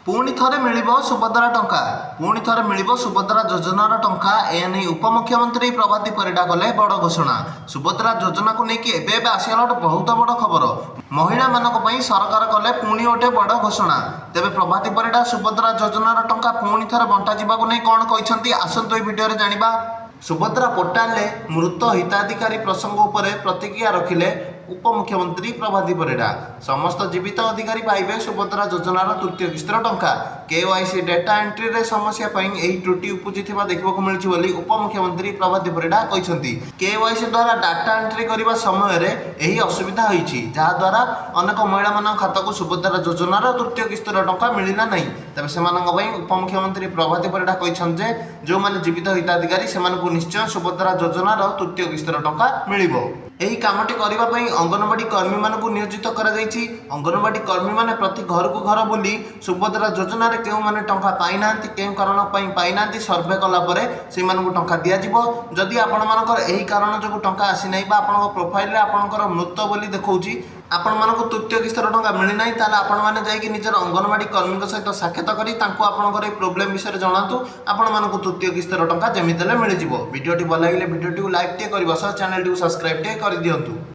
पुणी थरे मिलिबो सुभद्रा टंका पुणी थरे मिलिबो सुभद्रा योजनार टंका एने उपमुख्यमंत्री प्रभाती परिडा कले बड़ घोषणा। सुभद्रा योजना को लेकिन एबे आसिया बहुत बड़ खबर। महिला मानक पई सरकार कले पुणी गोटे बड़ घोषणा। तेबे प्रभाती परिडा सुभद्रा योजनार टंका पुणी थरे बंटा जिबाकु नै कोन कहिसंती आसंतो ए वीडियो रे जानिबा। सुभद्रा पोर्टाल रे मृत हिताधिकारी प्रसंग उपरे प्रतिक्रिया रखिले उपमुख्यमंत्री प्रभाती परिडा। समस्त जीवित अधिकारी पाइबे सुभद्रा योजनार तृतीय किस्तर टंका। केवाईसी डेटा एंट्री रे समस्या पई एही त्रुटि उपजिथिबा देखिबाकु मिलछि बोली उपमुख्यमंत्री प्रभाती परिडा कहिसंती। केवाईसी द्वारा डाटा एंट्री करिबा समय रे एही असुविधा होईछि, जहा द्वारा अनेक महिला मान खाता को सुभद्रा योजनार तृतीय किस्तर टंका मिलिला नै। तबे सेमानक पई उपमुख्यमंत्री प्रभाती परिडा कहिसंत जे जो माने जीवित हिताधिकारी सेमानकु निश्चय सुभद्रा योजनार तृतीय किस्तर टंका मिलिबो। एही कामटी करिबा पई अंगनवाड़ी कर्मी मानकु नियोजित करा जायछि। अंगनवाड़ी कर्मी माने प्रति घर को घर बुली सुभद्रा योजना रे केउ माने टंका पाइ नांती, केउ कारण पई पाइ नांती सर्वे कला परे से मानकु टंका दिया जिवो। जदि आपण मानकर एही कारण जको टंका आसी नै बा आपन प्रोफाइल रे आपनकर मृत बोली देखौछि, आपण मानकु तृतीय किस्तर टंका मिलि नै, ताले आपण माने जाई कि निजर अंगनवाड़ी कर्मी सहित साक्षात करी तांको आपनकर ए प्रॉब्लम विषय रे जणातु। आपण मानकु तृतीय किस्तर टंका जेमितेले मिलि जिवो। वीडियोटी भल लागिले वीडियोटी को लाइक टे करबो, चैनल टी सब्सक्राइब टे कर दियंतु।